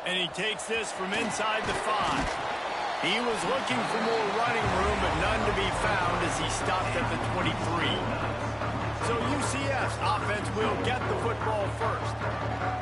And he takes this from inside the 5. He was looking for more running room, but none to be found as he stopped at the 23. So UCF's offense will get the football first.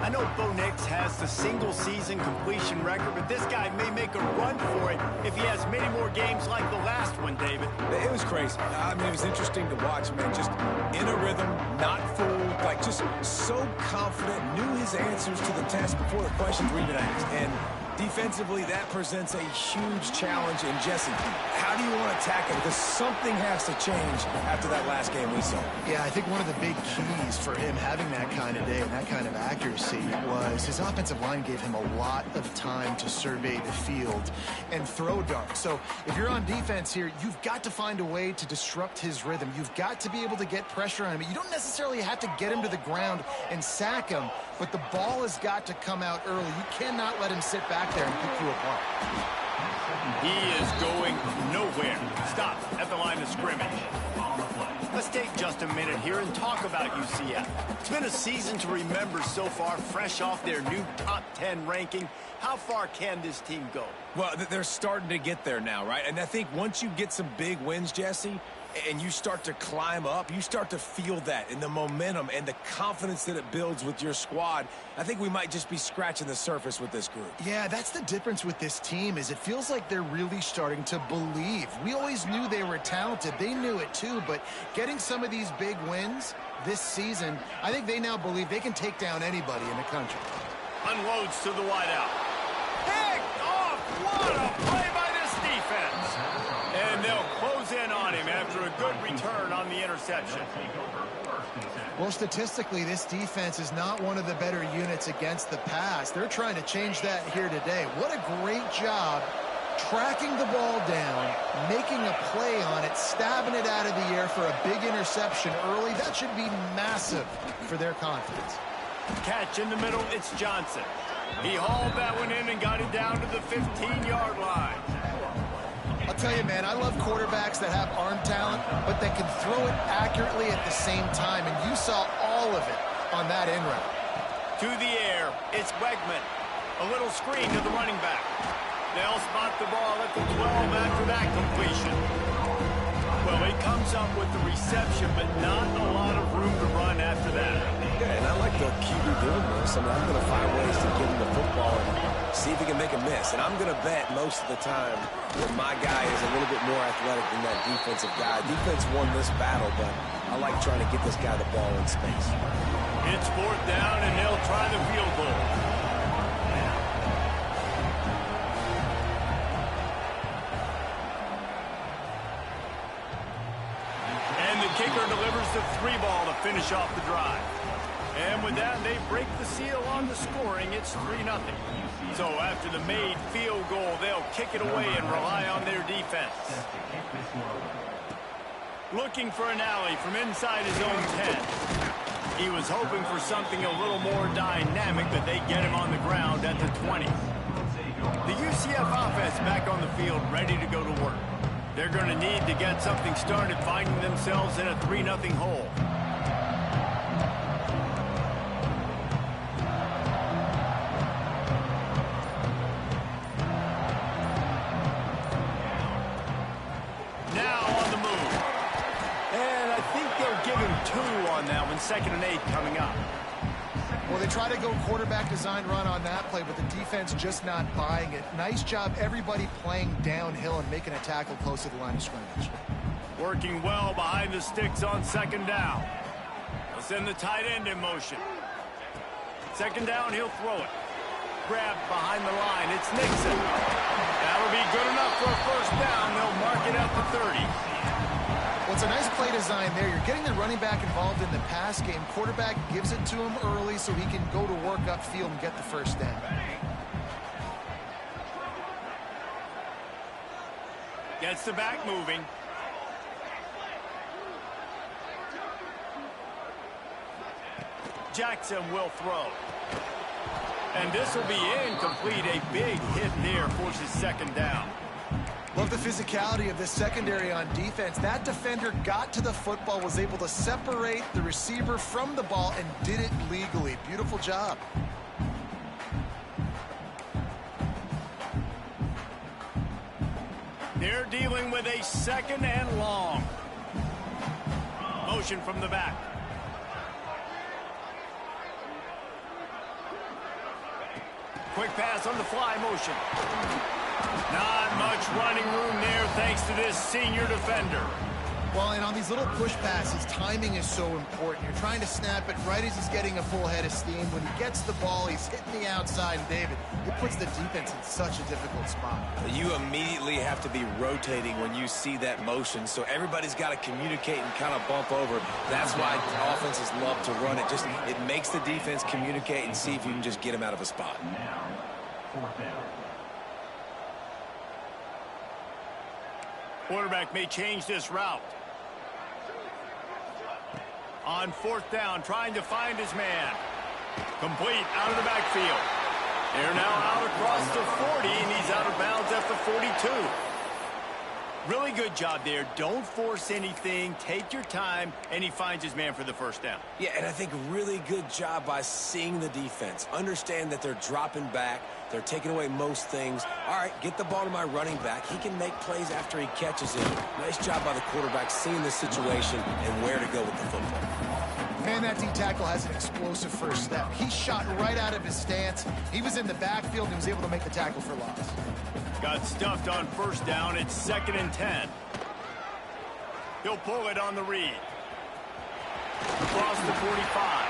I know Bo Nix has the single-season completion record, but this guy may make a run for it if he has many more games like the last one, David. It was crazy. I mean, it was interesting to watch, man. Just in a rhythm, not fooled, like just so confident, knew his answers to the test before the questions were even asked. And defensively, that presents a huge challenge. And Jesse, how do you want to attack it? Because something has to change after that last game we saw. Yeah, I think one of the big keys for him having that kind of day and that kind of accuracy was his offensive line gave him a lot of time to survey the field and throw darts. So if you're on defense here, you've got to find a way to disrupt his rhythm. You've got to be able to get pressure on him. You don't necessarily have to get him to the ground and sack him, but the ball has got to come out early. You cannot let him sit back there and pick you apart. He is going nowhere. Stop at the line of scrimmage. Let's take just a minute here and talk about UCF. It's been a season to remember so far, fresh off their new top 10 ranking. How far can this team go? Well, they're starting to get there now, right? And I think once you get some big wins, Jesse, and you start to climb up, you start to feel that and the momentum and the confidence that it builds with your squad. I think we might just be scratching the surface with this group. Yeah, that's the difference with this team is it feels like they're really starting to believe. We always knew they were talented. They knew it too, but getting some of these big wins this season, I think they now believe they can take down anybody in the country. Unloads to the wideout. Picked off! What a play by this defense! And they'll close in on him after a good return on the interception. Well, statistically, this defense is not one of the better units against the pass. They're trying to change that here today. What a great job tracking the ball down, making a play on it, stabbing it out of the air for a big interception early. That should be massive for their confidence. Catch in the middle, it's Johnson. He hauled that one in and got it down to the 15-yard line. I'll tell you, man, I love quarterbacks that have arm talent, but that can throw it accurately at the same time, and you saw all of it on that in route. To the air, it's Wegman. A little screen to the running back. They'll spot the ball at the 12 after that completion. Well, he comes up with the reception, but not a lot of room to run after that. Yeah, and I like the QB doing this. I mean, I'm going to find ways to get him the football and see if he can make a miss. And I'm going to bet most of the time that my guy is a little bit more athletic than that defensive guy. Defense won this battle, but I like trying to get this guy the ball in space. It's 4th down, and they'll try the field goal. And the kicker delivers the 3 ball to finish off the drive. And with that, they break the seal on the scoring. It's 3-0. So after the made field goal, they'll kick it away and rely on their defense. Looking for an alley from inside his own 10. He was hoping for something a little more dynamic, but they get him on the ground at the 20. The UCF offense back on the field, ready to go to work. They're going to need to get something started, finding themselves in a 3-0 hole. On that one, 2nd and 8 coming up. Well, they try to go quarterback design run on that play, but the defense just not buying it. Nice job, everybody playing downhill and making a tackle close to the line of scrimmage. Working well behind the sticks on 2nd down. They'll send the tight end in motion. 2nd down, he'll throw it. Grabbed behind the line, it's Nixon. That'll be good enough for a 1st down. They'll mark it at the 30. Well, it's a nice play design there. You're getting the running back involved in the pass game. Quarterback gives it to him early so he can go to work upfield and get the 1st down. Gets the back moving. Jackson will throw. And this will be incomplete. A big hit there forces 2nd down. Love the physicality of this secondary on defense. That defender got to the football, was able to separate the receiver from the ball, and did it legally. Beautiful job. They're dealing with a 2nd and long. Motion from the back. Quick pass on the fly motion. Not much running room there thanks to this senior defender. Well, and on these little push passes, timing is so important. You're trying to snap it right as he's getting a full head of steam. When he gets the ball, he's hitting the outside. And David, it puts the defense in such a difficult spot. You immediately have to be rotating when you see that motion, so everybody's got to communicate and kind of bump over. That's why offenses love to run it. It makes the defense communicate and see if you can just get him out of a spot. Quarterback may change this route. On 4th down, trying to find his man. Complete out of the backfield. They're now out across the 40, and he's out of bounds at the 42. Really good job there. Don't force anything. Take your time, and he finds his man for the 1st down. Yeah, and I think really good job by seeing the defense. Understand that they're dropping back. They're taking away most things. All right, get the ball to my running back. He can make plays after he catches it. Nice job by the quarterback seeing the situation and where to go with the football. Man, that D-tackle has an explosive first step. He shot right out of his stance. He was in the backfield and was able to make the tackle for loss. Got stuffed on 1st down. It's 2nd and 10. He'll pull it on the read. Across the 45.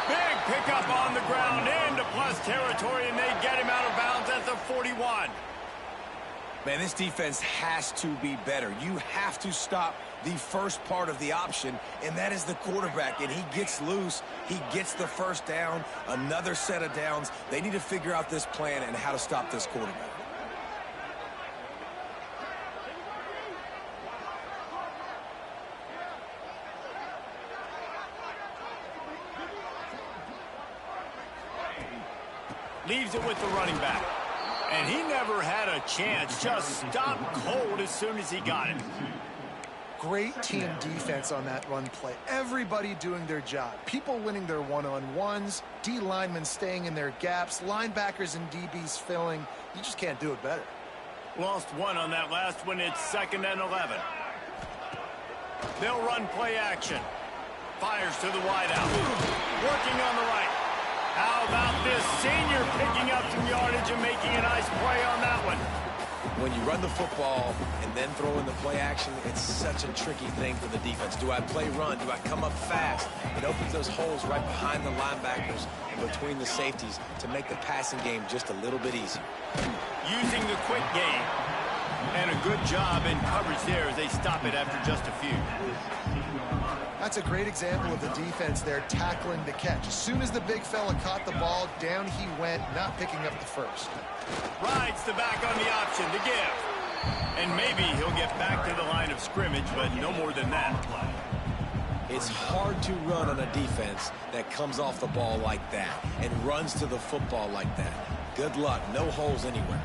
Big pickup on the ground into plus territory, and they get him out of bounds at the 41. Man, this defense has to be better. You have to stop the first part of the option, and that is the quarterback. And he gets loose. He gets the 1st down, another set of downs. They need to figure out this plan and how to stop this quarterback. Leaves it with the running back. And he never had a chance. Just stopped cold as soon as he got it. Great team defense on that run play. Everybody doing their job. People winning their one-on-ones, D linemen staying in their gaps, linebackers and DBs filling. You just can't do it better. Lost one on that last one. It's 2nd and 11. They'll run play action. Fires to the wideout. Working on the right. How about this senior picking up some yardage and making a nice play on that one? When you run the football and then throw in the play action, it's such a tricky thing for the defense. Do I play run? Do I come up fast? It opens those holes right behind the linebackers and between the safeties to make the passing game just a little bit easier. Using the quick game. And a good job in coverage there as they stop it after just a few. That's a great example of the defense there tackling the catch. As soon as the big fella caught the ball, down he went, not picking up the first. Rides the back on the option to give. And maybe he'll get back to the line of scrimmage, but no more than that. It's hard to run on a defense that comes off the ball like that and runs to the football like that. Good luck. No holes anywhere.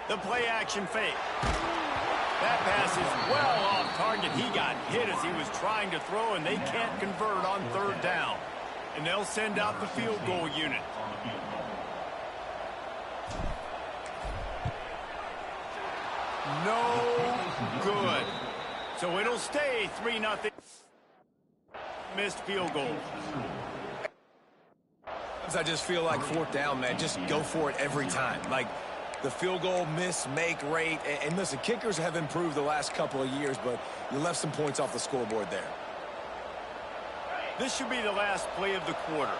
The play action fake. That pass is well off target. He got hit as he was trying to throw, and they can't convert on 3rd down. And they'll send out the field goal unit. No good. So it'll stay 3-0. Missed field goal. I just feel like 4th down, man. Just go for it every time. Like, the field goal miss, make rate. And listen, kickers have improved the last couple of years, but you left some points off the scoreboard there. This should be the last play of the quarter.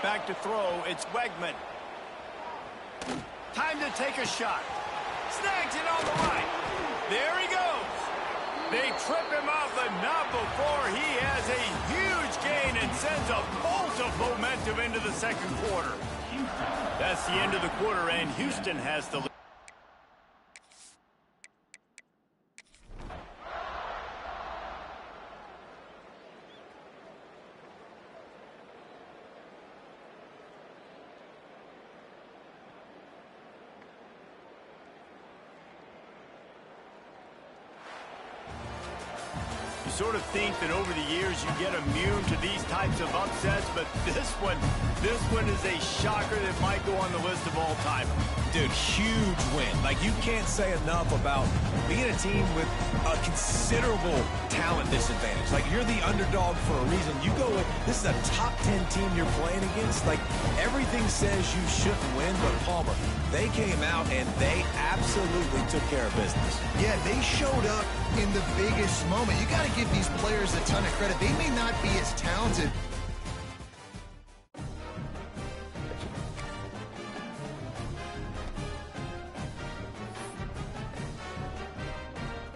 Back to throw, it's Wegman. Time to take a shot. Snags it on the right. There he goes. They trip him up, but not before he has a huge gain and sends a bolt of momentum into the 2nd quarter. That's the end of the quarter, and Houston has the lead. You sort of think that over the years you get immune to these types of upsets, but this one is a shocker that might go on the list of all-time. Dude, huge win. Like, you can't say enough about being a team with a considerable talent disadvantage. Like, you're the underdog for a reason. You go with, this is a top 10 team you're playing against. Like, everything says you shouldn't win, but Palmer, they came out and they absolutely took care of business. Yeah, they showed up in the biggest moment. You got to give these players a ton of credit. They may not be as talented